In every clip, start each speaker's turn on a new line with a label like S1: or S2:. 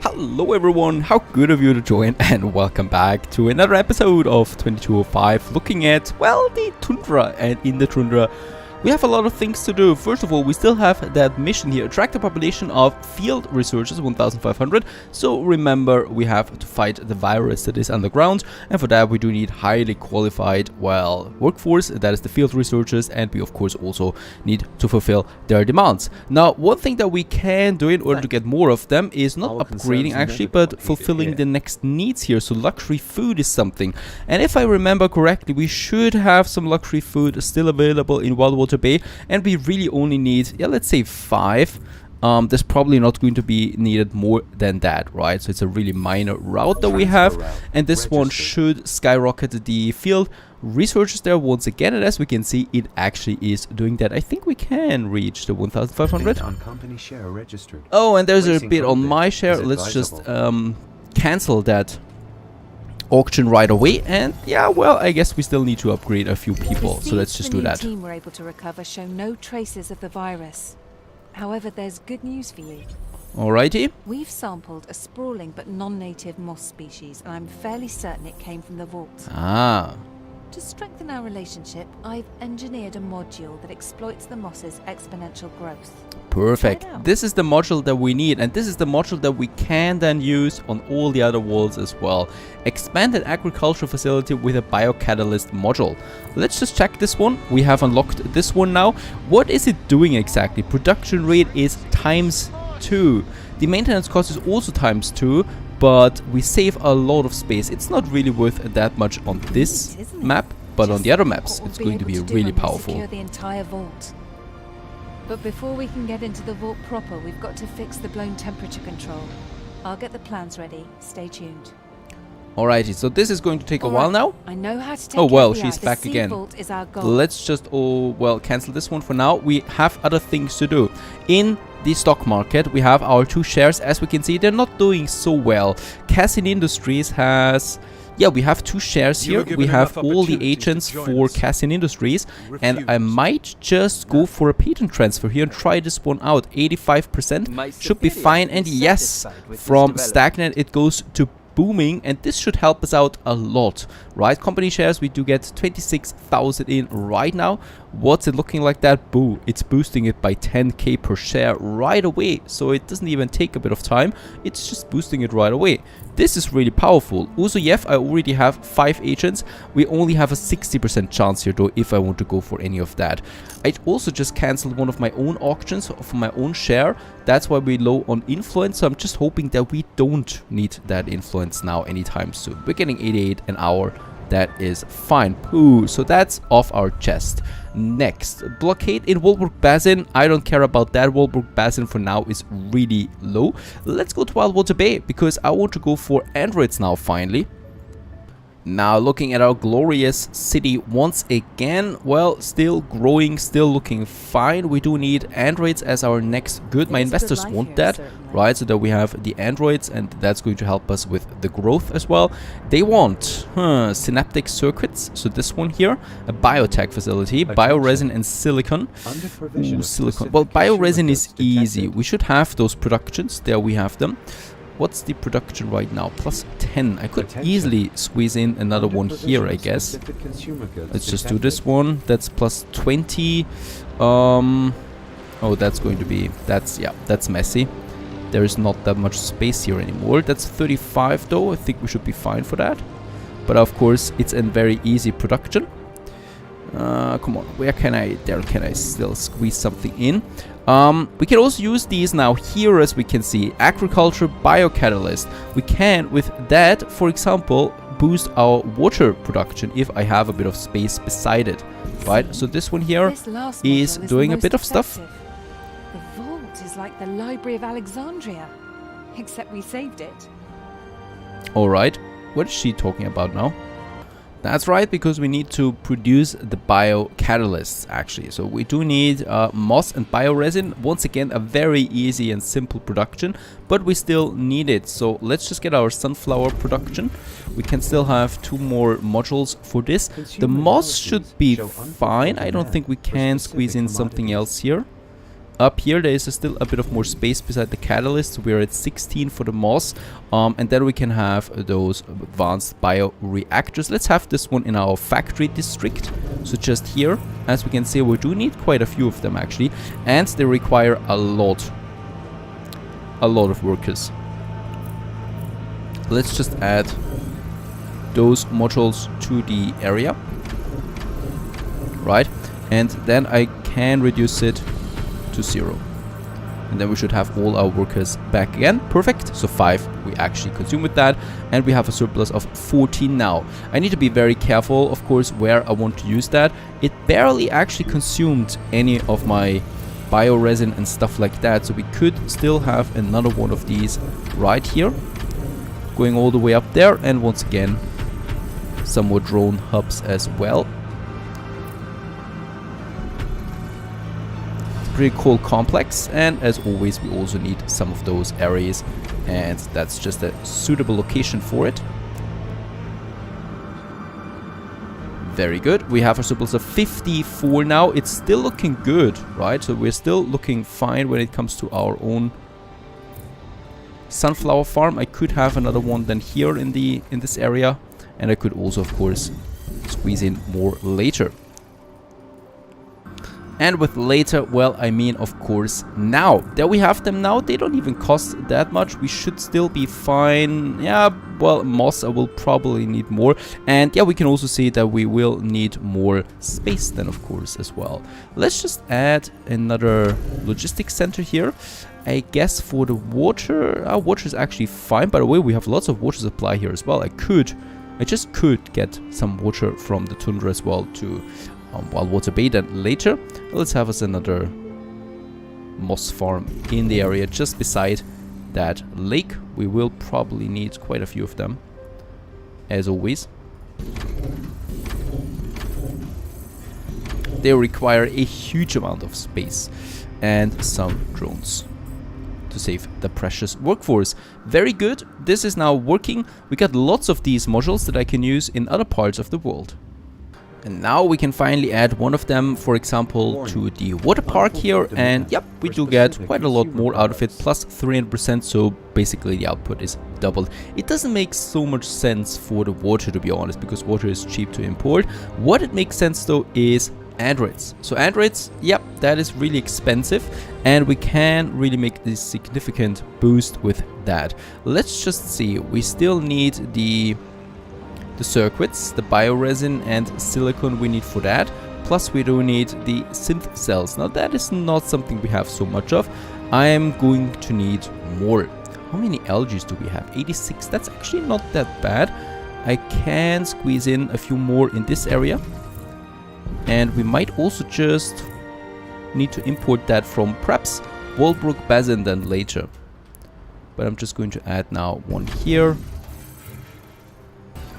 S1: Hello everyone, how good of you to join and welcome back to another episode of 2205 looking at, well, the Tundra. And in the Tundra we have a lot of things to do. First of all, we still have that mission here, attract a population of field researchers, 1500. So remember, we have to fight the virus that is underground, and for that we do need highly qualified, well, workforce, that is the field researchers, and we of course also need to fulfill their demands. Now, one thing that we can do in order to get more of them is not upgrading actually, but fulfilling the next needs here. So luxury food is something, and if I remember correctly, we should have some luxury food still available in Wildwater Bay, and we really only need, yeah, let's say 5. There's probably not going to be needed more than that, right? So it's a really minor route that we have, and this one should skyrocket the field researchers there once again, and as we can see, it actually is doing that. I think we can reach the 1500. Oh, and there's a bit on my share. Let's just cancel that auction right away, and yeah, well, I guess we still need to upgrade a few people, so let's just do that.
S2: The team we're able to recover show no traces of the virus. However, there's good news for you.
S1: Alrighty.
S2: We've sampled a sprawling but non-native moss species, and I'm fairly certain it came from the vault.
S1: Ah.
S2: To strengthen our relationship, I've engineered a module that exploits the moss's exponential growth.
S1: Perfect. This is the module that we need, and this is the module that we can then use on all the other walls as well. Expanded agricultural facility with a biocatalyst module. Let's just check this one. We have unlocked this one now. What is it doing exactly? Production rate is ×2. The maintenance cost is also ×2, but we save a lot of space. It's not really worth that much on this map, but on the other maps it's going to be really powerful.
S2: Secure the entire vault. But before we can get into the vault proper, we've got to fix the blown temperature control. I'll get the plans ready. Stay tuned.
S1: Alrighty, so this is going to take a while now.
S2: I know how to take
S1: oh well, she's back again.
S2: Is our goal.
S1: Let's just, oh well, cancel this one for now. We have other things to do. In the stock market, we have our 2 shares. As we can see, they're not doing so well. Cassin Industries has... yeah, we have 2 shares here. We have all the agents for Cassin Industries, and I might just go for a patent transfer here and try this one out. 85% should be fine, and yes, from stagnant it goes to booming, and this should help us out a lot, right? Company shares, we do get 26,000 in right now. What's it looking like that? Boo, it's boosting it by 10k per share right away, so it doesn't even take a bit of time, it's just boosting it right away. This is really powerful. Uzoyev, I already have 5 agents. We only have a 60% chance here though if I want to go for any of that. I also just cancelled one of my own auctions for my own share. That's why we're low on influence, so I'm just hoping that we don't need that influence now anytime soon. We're getting 88 an hour. That is fine. Pooh. So that's off our chest. Next, blockade in Walburg Basin. I don't care about that. Walburg Basin for now is really low. Let's go to Wildwater Bay because I want to go for androids now finally. Now looking at our glorious city once again, well, still growing, still looking fine. We do need androids as our next good. My investors want that, right? So that we have the androids, and that's going to help us with the growth as well. They want synaptic circuits, so this one here, a biotech facility, bioresin and silicon. Ooh, silicon. Well, bioresin is easy. We should have those productions. There we have them. What's the production right now? +10. I could easily squeeze in another one here, I guess. Let's just do this one. That's +20. Oh, that's going to be... that's messy. There is not that much space here anymore. That's 35 though. I think we should be fine for that. But of course, it's a very easy production. Come on, where can I... there can I still squeeze something in. We can also use these now here, as we can see. Agriculture biocatalyst. We can, with that, for example, boost our water production if I have a bit of space beside it. Right, so this one here is doing a bit of stuff.
S2: The vault is like the Library of Alexandria, except we saved it.
S1: Alright, what is she talking about now? That's right, because we need to produce the biocatalysts actually. So we do need moss and bioresin. Once again, a very easy and simple production, but we still need it. So let's just get our sunflower production. We can still have 2 more modules for this. The moss should be fine. I don't think we can squeeze in something else here. up here there is still a bit of more space beside the catalyst. We're at 16 for the moss, and then we can have those advanced bioreactors. Let's have this one in our factory district. So just here, as we can see, we do need quite a few of them actually, and they require a lot of workers. Let's just add those modules to the area, right? And then I can reduce it to 0. And then we should have all our workers back again. Perfect. So 5 we actually consume with that. And we have a surplus of 14 now. I need to be very careful, of course, where I want to use that. It barely actually consumed any of my bioresin and stuff like that. So we could still have another one of these right here, going all the way up there. And once again, some more drone hubs as well. Pretty cool complex, and as always we also need some of those areas, and that's just a suitable location for it. Very good. We have a surplus of 54 now. It's still looking good, right? So we're still looking fine when it comes to our own sunflower farm. I could have another one then here in this area, and I could also of course squeeze in more later. And with later, well, I mean, of course, now. There we have them now. They don't even cost that much. We should still be fine. Yeah, well, moss I will probably need more. And yeah, we can also see that we will need more space then, of course, as well. Let's just add another logistics center here. I guess for the water, our water is actually fine. By the way, we have lots of water supply here as well. I just could get some water from the Tundra as well to wild water bait, and later let's have us another moss farm in the area just beside that lake. We will probably need quite a few of them, as always. They require a huge amount of space and some drones to save the precious workforce. Very good. This is now working. We got lots of these modules that I can use in other parts of the world. And now we can finally add one of them, for example, to the water park here, and yep, we do get quite a lot more out of it, plus 300%, so basically the output is doubled. It doesn't make so much sense for the water, to be honest, because water is cheap to import. What it makes sense though is androids. So androids, yep, that is really expensive, and we can really make this significant boost with that. Let's just see, we still need the circuits, the bioresin and silicon we need for that. Plus we do need the synth cells. Now that is not something we have so much of. I am going to need more. How many algae do we have? 86. That's actually not that bad. I can squeeze in a few more in this area. And we might also just need to import that from perhaps Walbrook Basin then later. But I'm just going to add now one here.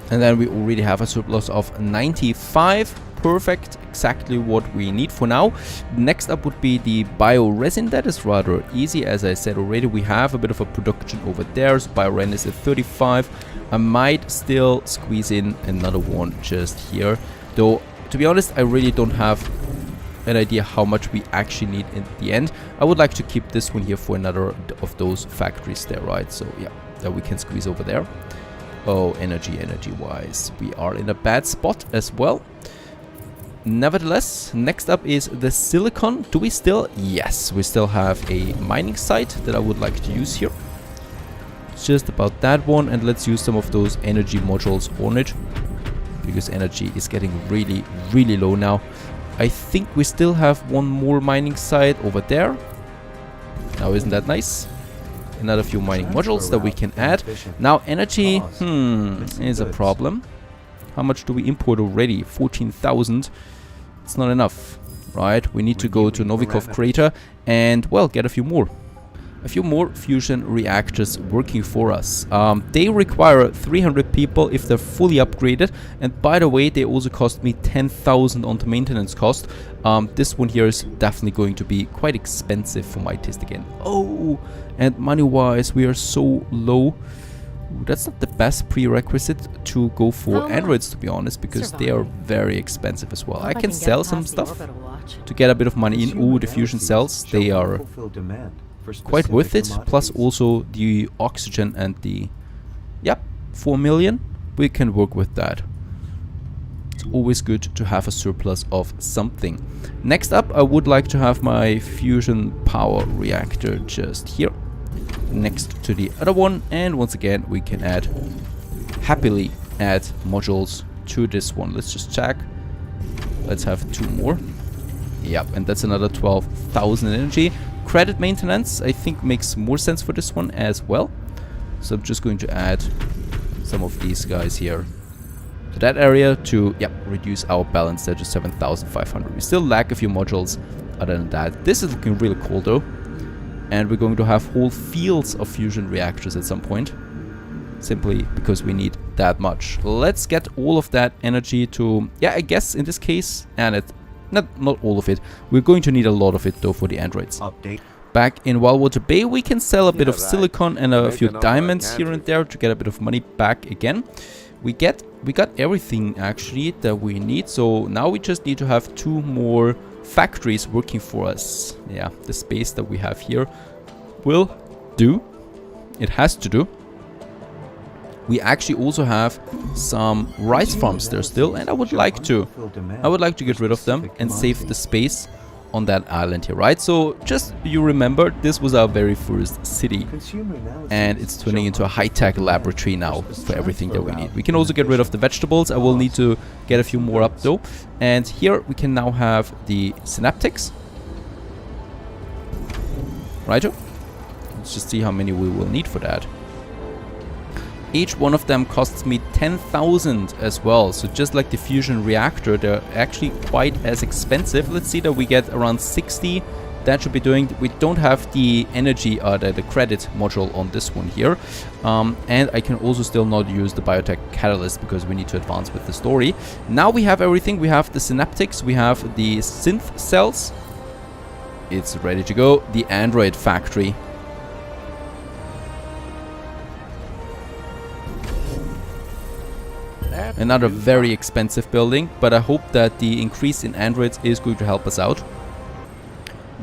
S1: And then we already have a surplus of 95. Perfect, exactly what we need for now. Next up would be the bioresin. That is rather easy. As I said already, we have a bit of a production over there. So bioresin is at 35. I might still squeeze in another one just here. Though, to be honest, I really don't have an idea how much we actually need in the end. I would like to keep this one here for another of those factories there, right? So yeah, that we can squeeze over there. Oh, energy wise, we are in a bad spot as well. Nevertheless, next up is the silicon. Do we still? Yes, we still have a mining site that I would like to use here. Just about that one, and let's use some of those energy modules on it, because energy is getting really, really low now. I think we still have one more mining site over there. Now, isn't that nice? Another few mining modules that we can add. Now energy, is a problem. How much do we import already? 14,000. It's not enough, right? We need to go to Novikov crater and, well, get a few more. A few more fusion reactors working for us. They require 300 people if they're fully upgraded. And by the way, they also cost me 10,000 on the maintenance cost. This one here is definitely going to be quite expensive for my taste again. Oh, and money-wise, we are so low. That's not the best prerequisite to go for androids, to be honest, because they are very expensive as well. I can sell some stuff. to get a bit of money in. Ooh, the fusion cells, they are quite worth it. Plus also the oxygen and the... Yep, 4 million. We can work with that. It's always good to have a surplus of something. Next up, I would like to have my fusion power reactor just here, next to the other one. And once again, we can happily add modules to this one. Let's just check. Let's have 2 more. Yep, and that's another 12,000 energy. Credit maintenance, I think, makes more sense for this one as well. So I'm just going to add some of these guys here to that area to, reduce our balance there to 7,500. We still lack a few modules. Other than that, this is looking really cool though. And we're going to have whole fields of fusion reactors at some point, simply because we need that much. Let's get all of that energy to, I guess in this case, and it, not all of it. We're going to need a lot of it though for the androids.
S3: Update.
S1: Back in Wildwater Bay, we can sell a bit of silicon and a few diamonds here and there to get a bit of money back again. We got everything actually that we need, so now we just need to have 2 more factories working for us. Yeah, the space that we have here will do. It has to do. We actually also have some rice farms there still, and I would like to get rid of them and save the space on that island here, right? So just you remember, this was our very first city, and it's turning into a high-tech laboratory now for everything that we need. We can also get rid of the vegetables. I will need to get a few more up though. And here we can now have the synaptics. Righto. Let's just see how many we will need for that. Each one of them costs me 10,000 as well. So just like the fusion reactor, they're actually quite as expensive. Let's see that we get around 60. That should be doing. We don't have the energy or the credit module on this one here. And I can also still not use the biotech catalyst because we need to advance with the story. Now we have everything. We have the synaptics. We have the synth cells. It's ready to go. The android factory. Another very expensive building, but I hope that the increase in androids is going to help us out.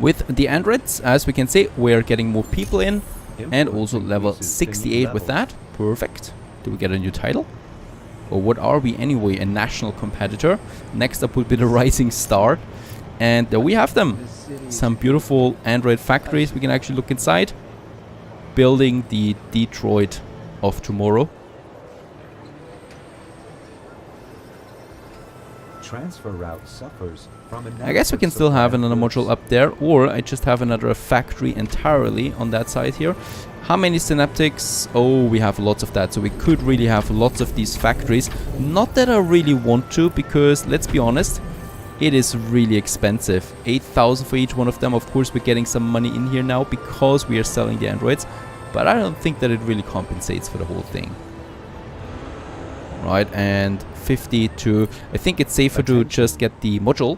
S1: With the androids, as we can see, we're getting more people in, and also level 68 with that. Perfect. Do we get a new title? Or what are we anyway? A national competitor. Next up would be the Rising Star. And there we have them. Some beautiful android factories. We can actually look inside. Building the Detroit of tomorrow.
S3: Transfer route suffers from a
S1: I guess we can still have another module up there, or I just have another factory entirely on that side here. How many synaptics? Oh, we have lots of that, so we could really have lots of these factories. Not that I really want to, because let's be honest, it is really expensive. 8,000 for each one of them. Of course, we're getting some money in here now because we are selling the androids, but I don't think that it really compensates for the whole thing. Right, and 52. I think it's safer to just get the module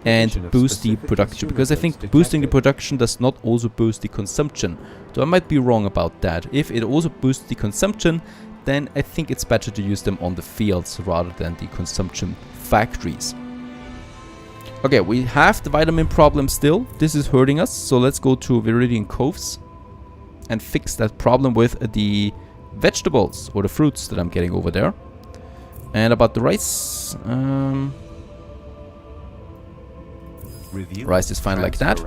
S1: and boost the production, because I think boosting the production does not also boost the consumption. So I might be wrong about that. If it also boosts the consumption, then I think it's better to use them on the fields rather than the consumption factories. Okay, we have the vitamin problem still. This is hurting us, so let's go to Viridian Coves and fix that problem with the vegetables or the fruits that I'm getting over there. And about the rice, rice is fine like that.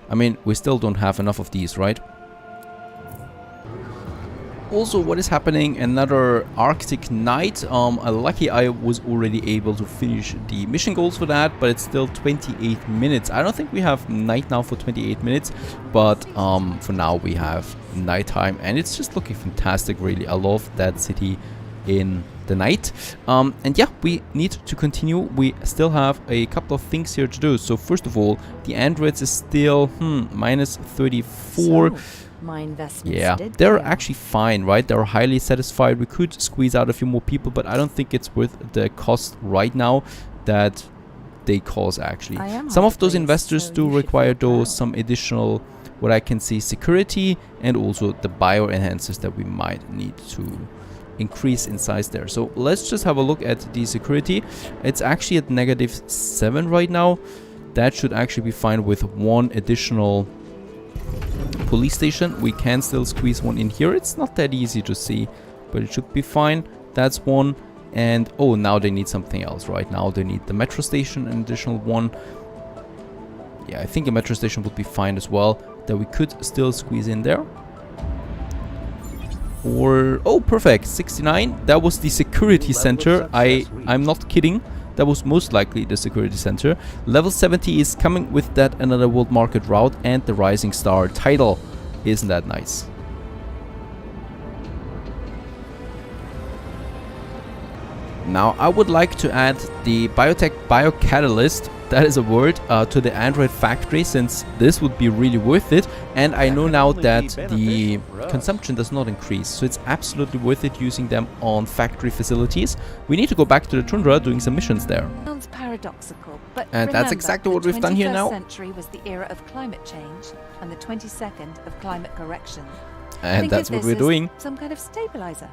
S1: I mean, we still don't have enough of these, right? Also, what is happening? Another Arctic night. Lucky I was already able to finish the mission goals for that, but it's still 28 minutes. I don't think we have night now for 28 minutes, but for now we have nighttime, and it's just looking fantastic, really. I love that city in the night. And yeah, we need to continue. We still have a couple of things here to do. So first of all, the androids is still minus 34.
S2: So, my investments
S1: they're actually fine, right? They're highly satisfied. We could squeeze out a few more people, but I don't think it's worth the cost right now that they cause actually. Some of those investors do require though some additional, what I can see, security, and also the bio enhancers that we might need to increase in size there. So let's just have a look at the security. It's actually at -7 right now. That should actually be fine with one additional police station. We can still squeeze one in here. It's not that easy to see, but it should be fine. That's one. And oh, now they need something else. Right now they need the metro station, an additional one. Yeah, I think a metro station would be fine as well, that we could still squeeze in there. Or oh, perfect, 69. That was the security center. I'm not kidding. That was most likely the security center. Level 70 is coming with that another world market route and the Rising Star title. Isn't that nice? Now I would like to add the biotech biocatalyst, that is a word, to the Android factory, since this would be really worth it. And I know now that the consumption does not increase, so it's absolutely worth it using them on factory facilities. We need to go back to the Tundra doing some missions there.
S2: Sounds paradoxical, but
S1: and
S2: remember,
S1: that's exactly what we've done here now.
S2: The 21st century was the era of climate change and the 22nd of climate correction.
S1: And that's what we're doing.
S2: Some kind of stabilizer.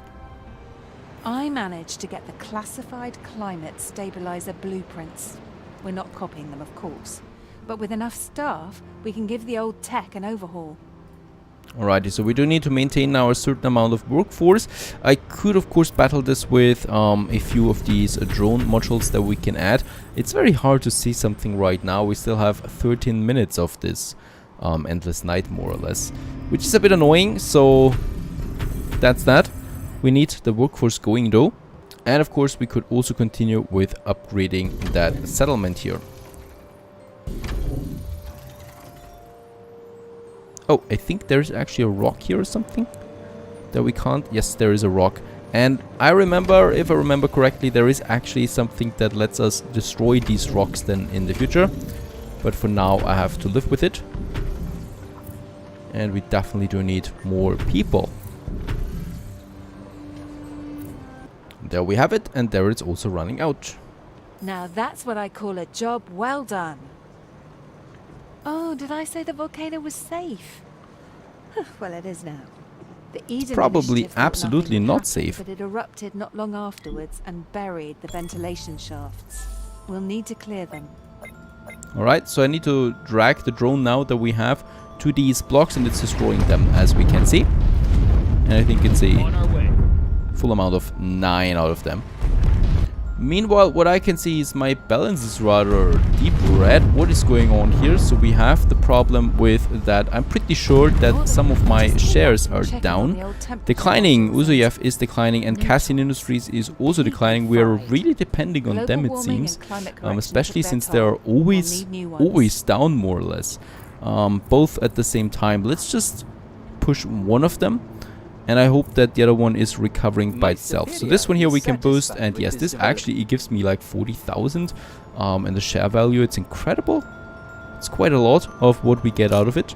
S2: I managed to get the classified climate stabilizer blueprints. We're not copying them, of course, but with enough staff, we can give the old tech an overhaul.
S1: Alrighty, so we do need to maintain now a certain amount of workforce. I could, of course, battle this with a few of these drone modules that we can add. It's very hard to see something right now. We still have 13 minutes of this endless night, more or less, which is a bit annoying, so that's that. We need the workforce going though. And of course we could also continue with upgrading that settlement here. Oh, I think there's actually a rock here or something that we can't. Yes, there is a rock. And I remember, if I remember correctly, there is actually something that lets us destroy these rocks then in the future. But for now I have to live with it. And we definitely do need more people. There we have it, and there it's also running out.
S2: Now that's what I call a job well done. Oh, did I say the volcano was safe? Well, it is now. The Eden
S1: probably
S2: initiative thought
S1: absolutely
S2: nothing
S1: not
S2: happened,
S1: safe.
S2: but it erupted not long afterwards and buried the ventilation shafts. We'll need to clear them.
S1: Alright, so I need to drag the drone now that we have to these blocks, and it's destroying them, as we can see. And I think it's a full amount of 9 out of them. Meanwhile, what I can see is my balance is rather deep red. What is going on here? So we have the problem with that. I'm pretty sure that some of my shares are down. Declining. Uzoyev is declining, and Cassian Industries is also declining. We are really depending on them, it seems, especially since they are always down, more or less, both at the same time. Let's just push one of them. And I hope that the other one is recovering by itself. So this one here we can boost, and yes, this actually, it gives me like 40,000. And the share value, it's incredible. It's quite a lot of what we get out of it.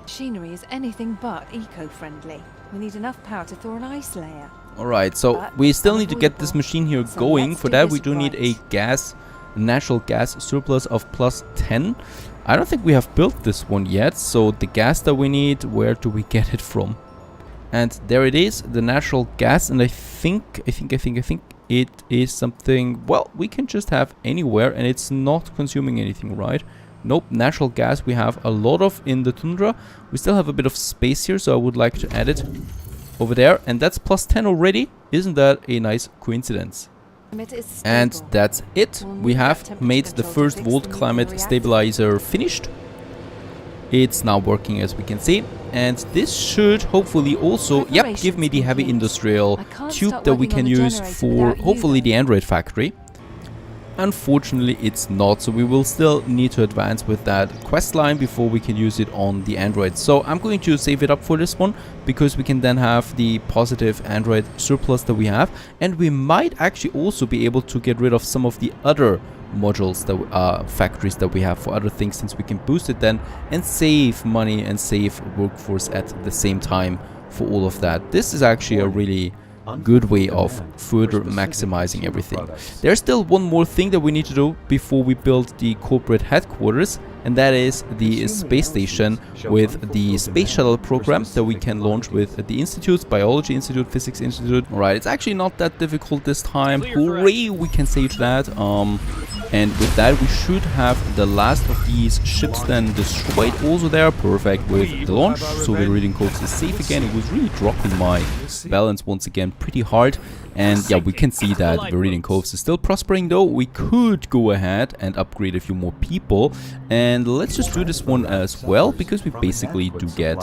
S2: Machinery is anything but eco-friendly. We need enough power to thaw an ice layer.
S1: Alright, so we still need to get this machine here going. For that we do need a natural gas surplus of +10. I don't think we have built this one yet, so the gas that we need, where do we get it from? And there it is, the natural gas, and I think it is something, well, we can just have anywhere, and it's not consuming anything, right? Nope, natural gas we have a lot of in the Tundra. We still have a bit of space here, so I would like to add it over there, and that's +10 already. Isn't that a nice coincidence? And that's it. We have made the first Volt Climate Stabilizer finished. It's now working, as we can see. And this should hopefully also, yep, give me the heavy industrial tube that we can use for hopefully the Android factory. Unfortunately, it's not, so we will still need to advance with that quest line before we can use it on the Android. So I'm going to save it up for this one, because we can then have the positive Android surplus that we have, and we might actually also be able to get rid of some of the other modules that factories that we have for other things, since we can boost it then and save money and save workforce at the same time for all of that. This is actually a really good way of further maximizing everything. There's still one more thing that we need to do before we build the corporate headquarters, and that is the space station with the space shuttle program that we can launch with the institutes, Biology Institute, Physics Institute. Alright, it's actually not that difficult this time. Hooray, we can say that. And with that, we should have the last of these ships then destroyed. Also there, perfect with the launch. So the reading codes is safe again. It was really dropping my balance once again pretty hard. And yeah, we can see that the reading coves is still prospering though. We could go ahead and upgrade a few more people. And let's just do this one as well, because we basically do get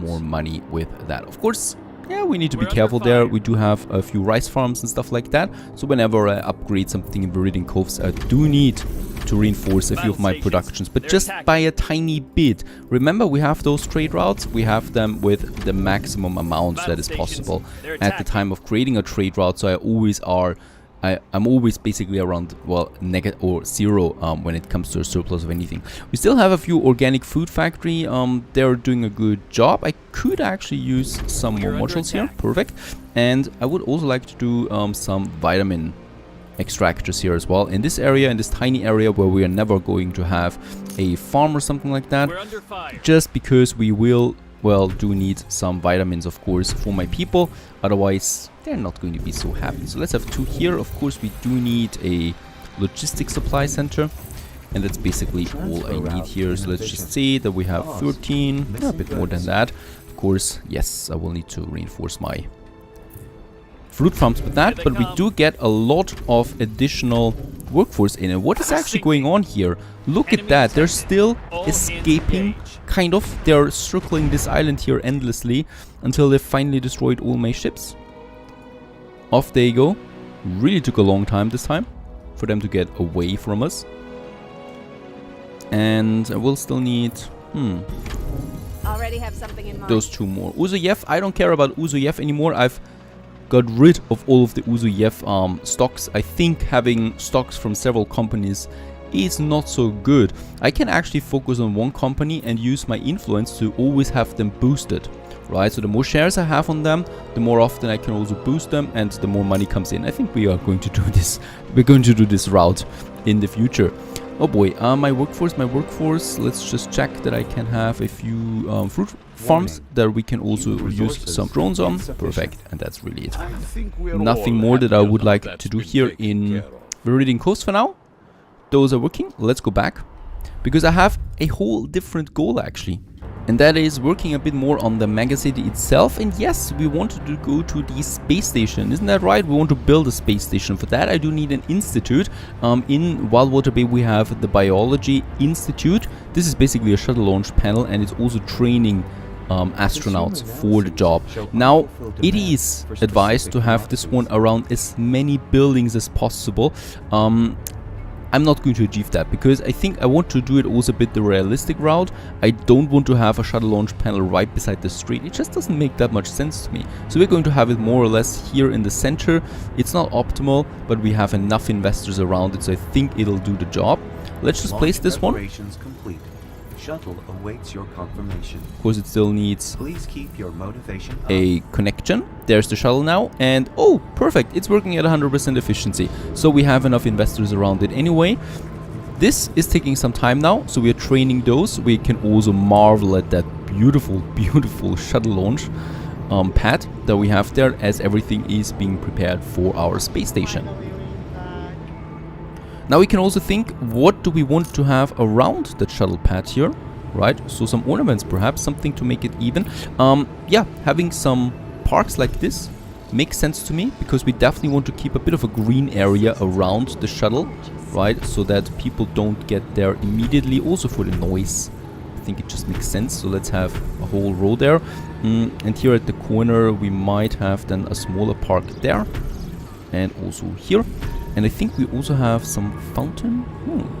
S1: more money with that. Of course, yeah, we need to be careful there. We do have a few rice farms and stuff like that. So whenever I upgrade something in Viridian Coves, I do need to reinforce a few of my productions, but just by a tiny bit. Remember, we have those trade routes. We have them with the maximum amount that is possible at the time of creating a trade route. So I'm always basically around, well, negative or zero when it comes to a surplus of anything. We still have a few organic food factory. They're doing a good job. I could actually use some more modules here. Perfect. And I would also like to do some vitamin extractors here as well. In this area, in this tiny area where we are never going to have a farm or something like that. Just because we will, well, do need some vitamins, of course, for my people. Otherwise, they're not going to be so happy. So let's have 2 here. Of course, we do need a logistics supply center. And that's basically all I need here. So let's just say that we have 13, a bit more than that. Of course, yes, I will need to reinforce my fruit farms with that. But we do get a lot of additional workforce in it. What is actually going on here? Look at that. They're still escaping, kind of. They're circling this island here endlessly until they finally destroyed all my ships. Off they go. Really took a long time this time for them to get away from us. And I will still need
S2: Already have something in mind.
S1: those 2 more. Uzuyev, I don't care about Uzuyev anymore. I've got rid of all of the Uzuyev stocks. I think having stocks from several companies is not so good. I can actually focus on one company and use my influence to always have them boosted. Right, so the more shares I have on them, the more often I can also boost them, and the more money comes in. I think we are going to do this. We're going to do this route in the future. Oh boy, my workforce. Let's just check that I can have a few fruit farms that we can also use some drones on. Perfect, and that's really it. Nothing more that I would like to do here in Viridian Coast for now. Those are working. Let's go back, because I have a whole different goal actually. And that is working a bit more on the Megacity itself. And yes, we wanted to go to the space station. Isn't that right? We want to build a space station. For that, I do need an institute. In Wildwater Bay, we have the Biology Institute. This is basically a shuttle launch panel, and it's also training astronauts for the job. Now, it is advised to have this one around as many buildings as possible. I'm not going to achieve that, because I think I want to do it also a bit the realistic route. I don't want to have a shuttle launch panel right beside the street. It just doesn't make that much sense to me. So we're going to have it more or less here in the center. It's not optimal, but we have enough investors around it, so I think it'll do the job. Let's just place this one.
S3: Complete. Shuttle awaits your confirmation.
S1: Of course, it still needs
S3: Please keep your motivation up.
S1: a connection. There's the shuttle now, and oh, perfect, it's working at 100% efficiency. So we have enough investors around it anyway. This is taking some time now, so we are training those. We can also marvel at that beautiful, beautiful shuttle launch pad that we have there, as everything is being prepared for our space station. Now we can also think, what do we want to have around the shuttle pad here, right? So some ornaments, perhaps, something to make it even. Yeah, having some parks like this makes sense to me, because we definitely want to keep a bit of a green area around the shuttle, right? So that people don't get there immediately, also for the noise. I think it just makes sense. So let's have a whole row there. And here at the corner, we might have then a smaller park there. And also here. And I think we also have some fountain.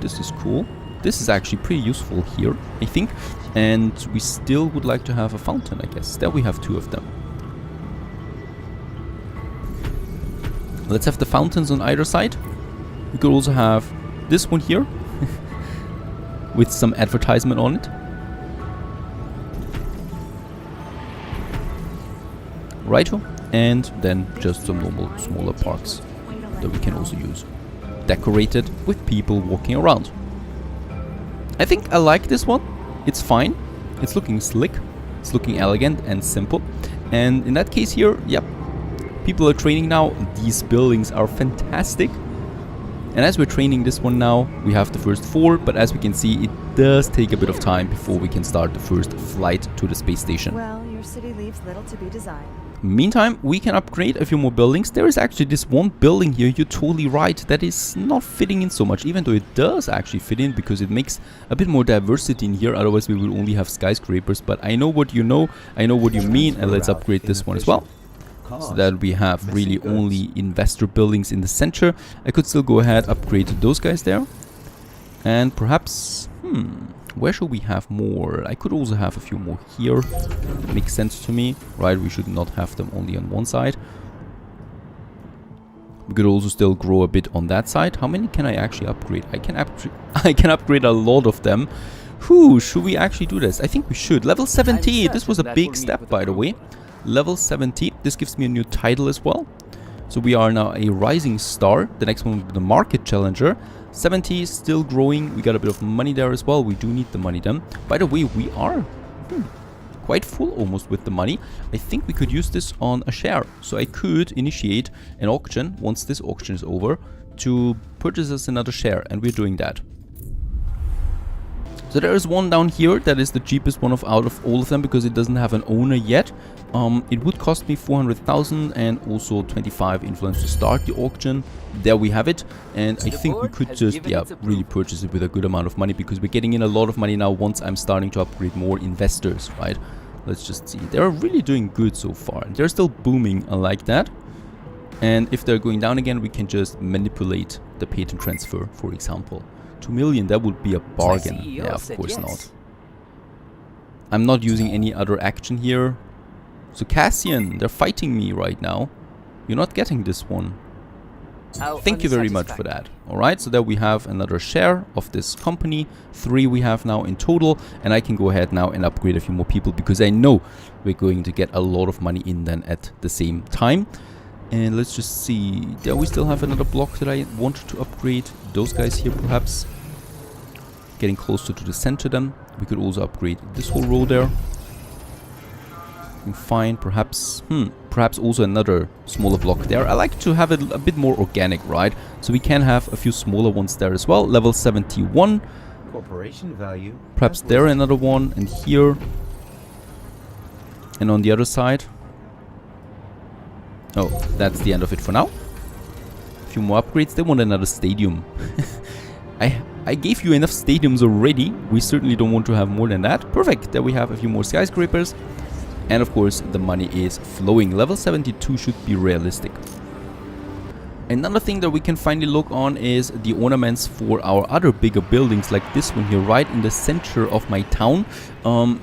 S1: This is cool. This is actually pretty useful here, I think. And we still would like to have a fountain, I guess. There we have 2 of them. Let's have the fountains on either side. We could also have this one here with some advertisement on it. Righto. And then just some normal smaller parks that we can also use, decorated with people walking around. I think I like this one. It's fine. It's looking slick. It's looking elegant and simple. And in that case here, yep, people are training now. These buildings are fantastic. And as we're training this one now, we have the first 4, but as we can see, it does take a bit of time before we can start the first flight to the space station.
S4: Well, your city leaves little to be desired.
S1: Meantime, we can upgrade a few more buildings. There is actually this one building here, you're totally right, that is not fitting in so much, even though it does actually fit in because it makes a bit more diversity in here, otherwise we will only have skyscrapers. But I know what you know, I know what you mean, and let's upgrade this one as well. So that we have really only investor buildings in the center. I could still go ahead, upgrade those guys there. And perhaps, where should we have more? I could also have a few more here. Makes sense to me, right? We should not have them only on one side. We could also still grow a bit on that side. How many can I actually upgrade? I can upgrade a lot of them. Whew, should we actually do this? I think we should. Level 70. This was a big step, by the way. Level 70. This gives me a new title as well. So we are now a rising star. The next one will be the market challenger. 70 is still growing. We got a bit of money there as well. We do need the money then. By the way, we are quite full almost with the money. I think we could use this on a share. So I could initiate an auction once this auction is over to purchase us another share, and we're doing that. So there is one down here that is the cheapest one out of all of them because it doesn't have an owner yet. It would cost me 400,000 and also 25 influence to start the auction. There we have it, and I think we could just really purchase it with a good amount of money because we're getting in a lot of money now once I'm starting to upgrade more investors, right? Let's just see. They're really doing good so far. They're still booming, I like that. And if they're going down again, we can just manipulate the patent transfer, for example. 2 million, that would be a bargain. Yeah, of course not. I'm not using any other action here. So Cassian, they're fighting me right now. You're not getting this one. Thank you very much for that. Alright, so there we have another share of this company. 3 we have now in total. And I can go ahead now and upgrade a few more people because I know we're going to get a lot of money in then at the same time. And let's just see, there we still have another block that I wanted to upgrade. Those guys here perhaps. Getting closer to the center then. We could also upgrade this whole row there. Fine, perhaps, perhaps also another smaller block there. I like to have it a bit more organic, right? So we can have a few smaller ones there as well. Level 71.
S3: Corporation value.
S1: Perhaps there another one, and here. And on the other side. Oh, that's the end of it for now. A few more upgrades. They want another stadium. I gave you enough stadiums already. We certainly don't want to have more than that. Perfect. There we have a few more skyscrapers. And of course, the money is flowing. Level 72 should be realistic. Another thing that we can finally look on is the ornaments for our other bigger buildings, like this one here, right in the center of my town.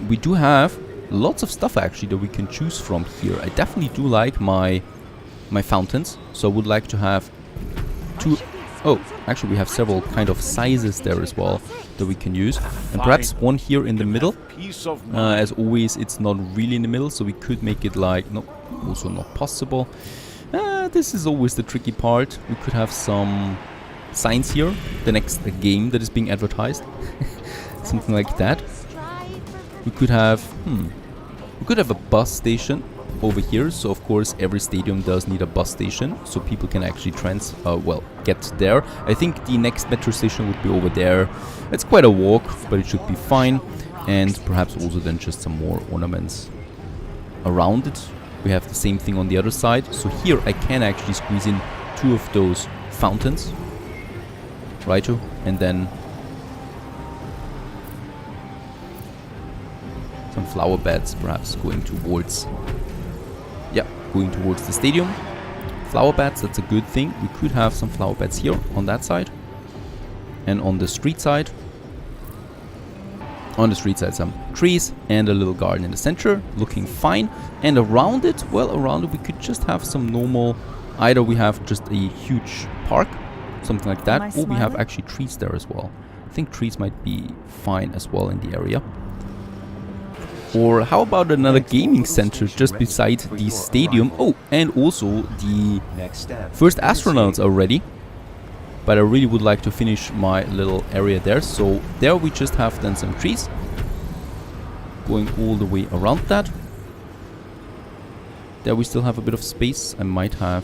S1: We do have lots of stuff actually that we can choose from here. I definitely do like my fountains, so I would like to have 2. Oh, actually we have several kind of sizes there as well that we can use, and perhaps one here in the middle. As always, it's not really in the middle, so we could make it like, no, also not possible. This is always the tricky part. We could have some signs here, the next game that is being advertised. Something like that. We could have a bus station over here, so of course every stadium does need a bus station, so people can actually get there. I think the next metro station would be over there. It's quite a walk, but it should be fine. And perhaps also then just some more ornaments around it. We have the same thing on the other side, so here I can actually squeeze in 2 of those fountains, righto, and then some flower beds perhaps going towards the stadium. Flower beds, that's a good thing. We could have some flower beds here on that side. And on the street side. On the street side some trees and a little garden in the center. Looking fine. And around it, we could just have some normal... Either we have just a huge park, something like that. Or we have actually trees there as well. I think trees might be fine as well in the area. Or how about another gaming center just beside the stadium? Oh, and also the first astronauts are ready. But I really would like to finish my little area there. So there we just have then some trees going all the way around that. There we still have a bit of space. I might have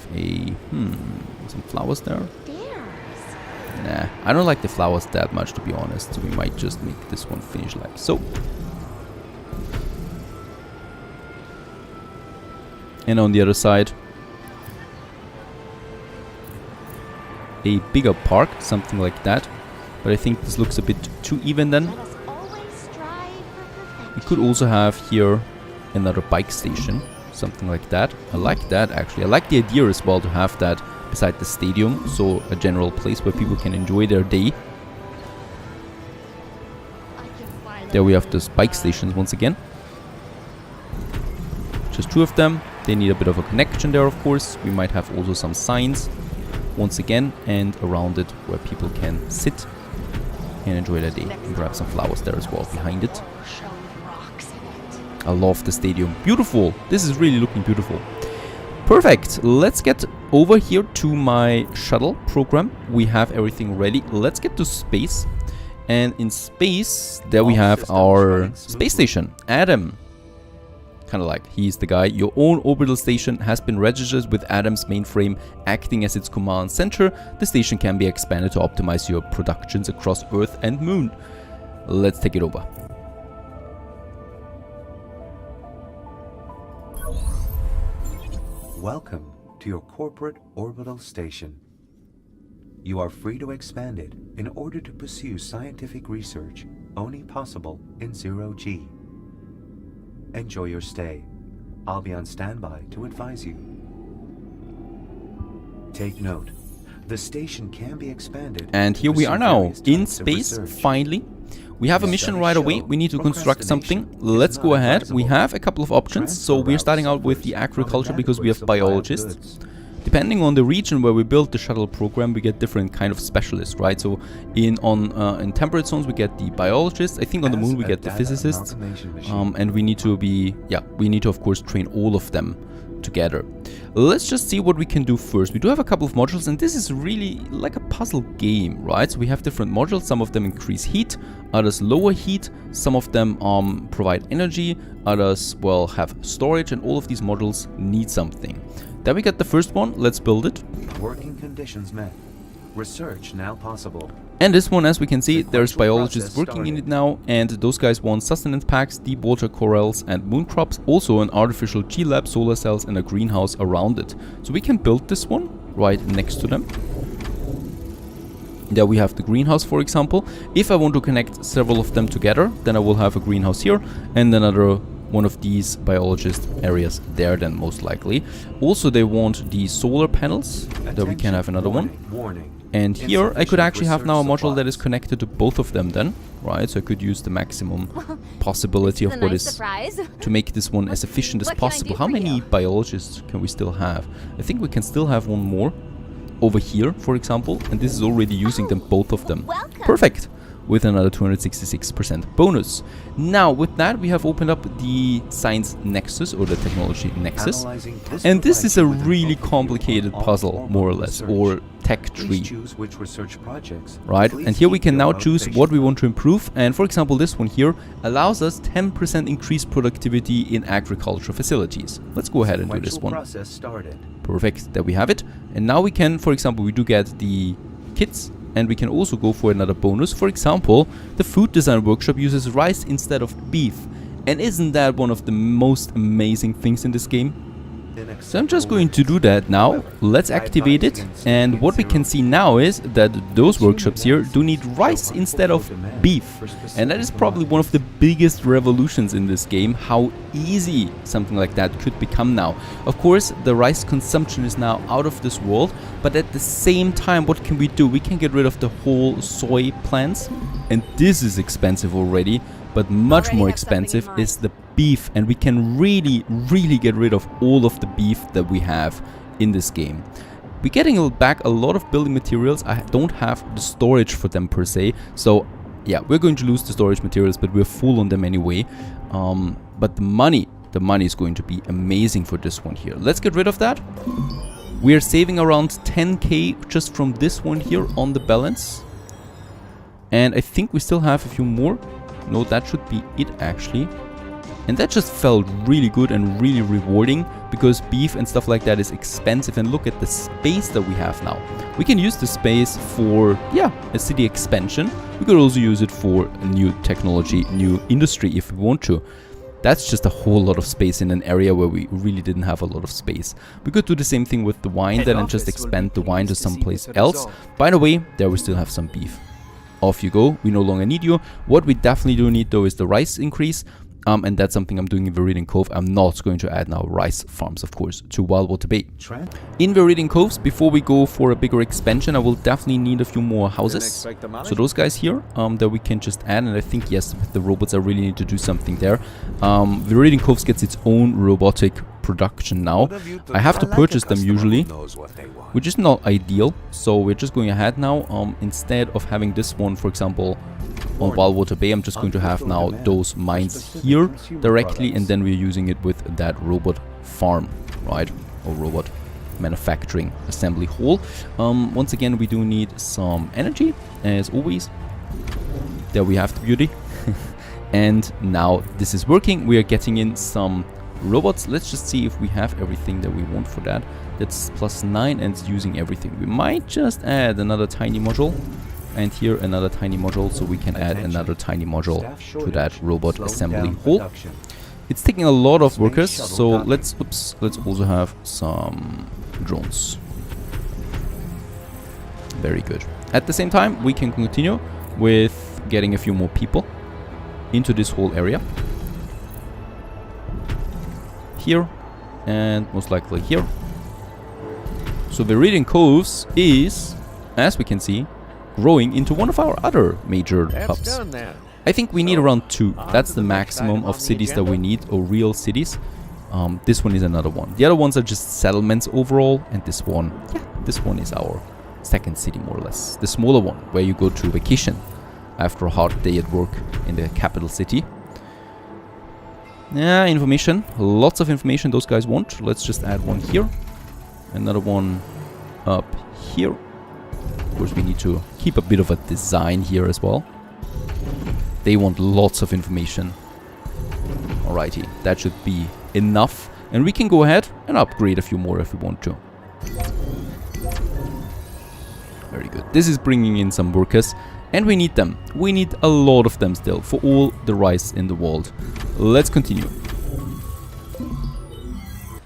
S1: some flowers there. Nah, I don't like the flowers that much, to be honest. So we might just make this one finish like so. And on the other side, a bigger park, something like that. But I think this looks a bit too even then. We could also have here another bike station, something like that. I like that actually. I like the idea as well to have that beside the stadium, so a general place where people can enjoy their day. There we have those bike stations once again. Just two of them. They need a bit of a connection there, of course. We might have also some signs once again, and around it where people can sit and enjoy their day. And grab some flowers there as well behind it. I love the stadium. Beautiful. This is really looking beautiful. Perfect. Let's get over here to my shuttle program. We have everything ready. Let's get to space. And in space, there we have our space station, Adam. Kind of like he's the guy. Your own orbital station has been registered with Adam's mainframe acting as its command center. The station can be expanded to optimize your productions across Earth and Moon. Let's take it over.
S3: Welcome to your corporate orbital station. You are free to expand it in order to pursue scientific research only possible in 0G. Enjoy your stay. I'll be on standby to advise you. Take note, the station can be expanded.
S1: And here we are now in space, finally. We have a mission right away. We need to construct something. Let's go ahead. We have a couple of options. So we're starting out with the agriculture because we have biologists. Depending on the region where we build the shuttle program, we get different kind of specialists, right? So in temperate zones we get the biologists. I think on the moon we get the physicists, and we need to of course train all of them together. Let's just see what we can do first. We do have a couple of modules, and this is really like a puzzle game, right? So we have different modules. Some of them increase heat, others lower heat. Some of them provide energy, others, well, have storage, and all of these modules need something. Then we get the first one. Let's build it.
S3: Working conditions met. Research now possible.
S1: And this one, as we can see, there's biologists working in it now, and those guys want sustenance packs, deep water corals, and moon crops. Also an artificial G-lab, solar cells, and a greenhouse around it. So we can build this one right next to them. There we have the greenhouse, for example. If I want to connect several of them together, then I will have a greenhouse here and another one of these biologist areas there then most likely. Also they want the solar panels. There we can have another one. And here I could actually have now a module that is connected to both of them then, right? So I could use the maximum possibility of what is to make this one as efficient as possible. How many biologists can we still have? I think we can still have one more over here, for example, and this is already using them, both of them. Perfect. With another 266% bonus. Now with that we have opened up the science nexus, or the technology nexus, and this is a really complicated puzzle, more or less, or tech tree, right? And here we can now choose what we want to improve, and for example this one here allows us 10% increased productivity in agriculture facilities. Let's go ahead and do this one. Perfect, there we have it. And now we can, for example, we do get the kits, and we can also go for another bonus. For example, the food design workshop uses rice instead of beef. And isn't that one of the most amazing things in this game? So I'm just going to do that now. Let's activate it. And what we can see now is that those workshops here do need rice instead of beef. And that is probably one of the biggest revolutions in this game, how easy something like that could become now. Of course, the rice consumption is now out of this world, but at the same time, what can we do? We can get rid of the whole soy plants, and this is expensive already, but much more expensive is the beef, and we can really get rid of all of the beef that we have in this game. We're getting back a lot of building materials. I don't have the storage for them per se, so yeah, we're going to lose the storage materials, but we're full on them anyway. But the money is going to be amazing for this one here. Let's get rid of that. We are saving around 10k just from this one here on the balance, and I think we still have a few more. No, that should be it actually. And that just felt really good and really rewarding, because beef and stuff like that is expensive. And look at the space that we have now. We can use the space for, yeah, a city expansion. We could also use it for a new technology, new industry if we want to. That's just a whole lot of space in an area where we really didn't have a lot of space. We could do the same thing with the wine then and just expand the wine to someplace else. By the way, there we still have some beef. Off you go, we no longer need you. What we definitely do need though is the rice increase. And that's something I'm doing in Viridian Cove. I'm not going to add now rice farms, of course, to Wildwater Bay. In Viridian Coves, before we go for a bigger expansion, I will definitely need a few more houses. So those guys here, that we can just add. And I think, yes, with the robots, I really need to do something there. Viridian Coves gets its own robotic production now. I have to purchase them usually, which is not ideal. So we're just going ahead now. Instead of having this one, for example, on Wildwater Bay, I'm just going to have now those mines here directly, and then we're using it with that robot farm, right? Or robot manufacturing assembly hall. Once again, we do need some energy, as always. There we have the beauty. And now this is working. We are getting in some robots. Let's just see if we have everything that we want for that. That's +9 and it's using everything. We might just add another tiny module. And here another tiny module, so we can add another tiny module to that robot assembly hall. It's taking a lot of workers, so let's also have some drones. Very good. At the same time, we can continue with getting a few more people into this whole area. Here, and most likely here. So Viridian Coves is, as we can see, growing into one of our other major hubs. I think we need around 2. That's the maximum of cities that we need, or real cities. This one is another one. The other ones are just settlements overall, and this one, yeah, this one is our second city more or less. The smaller one, where you go to vacation after a hard day at work in the capital city. Yeah, information. Lots of information those guys want. Let's just add one here. Another one up here. Of course, we need to keep a bit of a design here as well. They want lots of information. Alrighty, that should be enough. And we can go ahead and upgrade a few more if we want to. Very good. This is bringing in some workers. And we need them. We need a lot of them still for all the rice in the world. Let's continue.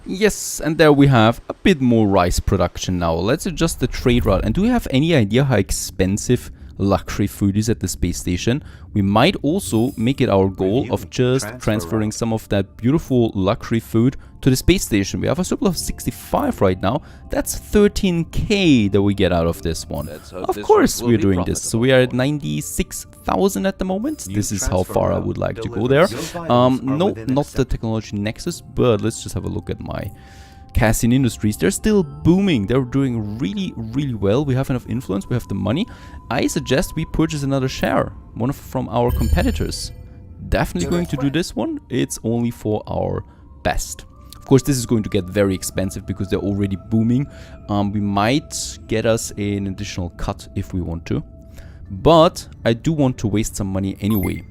S1: Yes, and there we have a bit more rice production now. Let's adjust the trade route. And do we have any idea how expensive luxury food is at the space station? We might also make it our goal of just transferring some of that beautiful luxury food to the space station. We have a surplus of 65 right now. That's 13k that we get out of this one. Of course we're doing this. So we are at 96,000 at the moment. This is how far I would like to go there. No, not the technology nexus, but let's just have a look at my Cassian Industries. They're still booming. They're doing really, really well. We have enough influence. We have the money. I suggest we purchase another share. One from our competitors. Definitely going to do this one. It's only for our best. Of course, this is going to get very expensive because they're already booming. We might get us an additional cut if we want to. But I do want to waste some money anyway.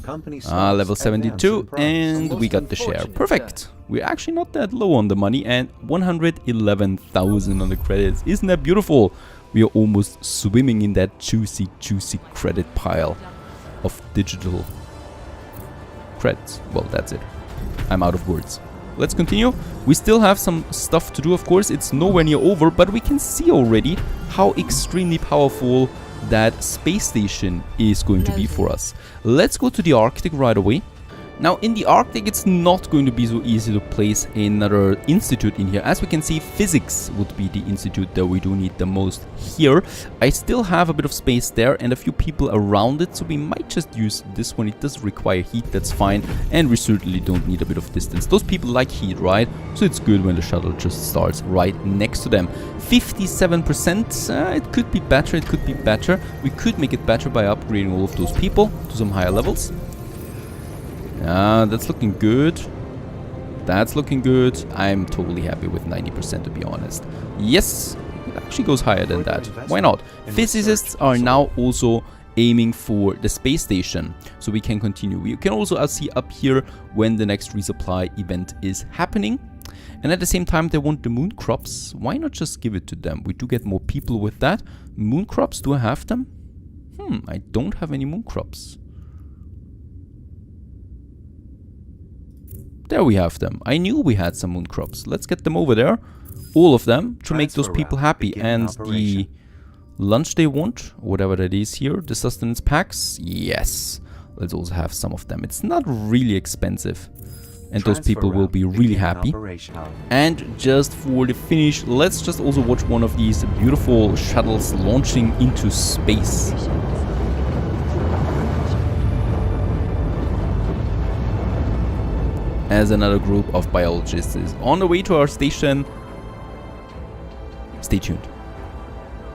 S1: Level 72, and we got the share. Perfect. We're actually not that low on the money, and 111,000 on the credits. Isn't that beautiful? We are almost swimming in that juicy, juicy credit pile of digital credits. Well, that's it. I'm out of words. Let's continue. We still have some stuff to do, of course. It's nowhere near over, but we can see already how extremely powerful that space station is going to be for us. Let's go to the Arctic right away. Now, in the Arctic, it's not going to be so easy to place another institute in here. As we can see, physics would be the institute that we do need the most here. I still have a bit of space there and a few people around it, so we might just use this one. It does require heat, that's fine, and we certainly don't need a bit of distance. Those people like heat, right? So it's good when the shuttle just starts right next to them. 57%, it could be better, it could be better. We could make it better by upgrading all of those people to some higher levels. That's looking good. That's looking good. I'm totally happy with 90%, to be honest. Yes, it actually goes higher than that. Why not? Physicists are now also aiming for the space station so we can continue. We can also see up here when the next resupply event is happening. And at the same time, they want the moon crops. Why not just give it to them? We do get more people with that. Moon crops, do I have them? I don't have any moon crops. There we have them. I knew we had some moon crops. Let's get them over there. All of them to make those people happy. And the lunch they want, whatever that is here, the sustenance packs, yes. Let's also have some of them. It's not really expensive. And those people will be really happy. And just for the finish, let's just also watch one of these beautiful shuttles launching into space. As another group of biologists is on the way to our station. Stay tuned.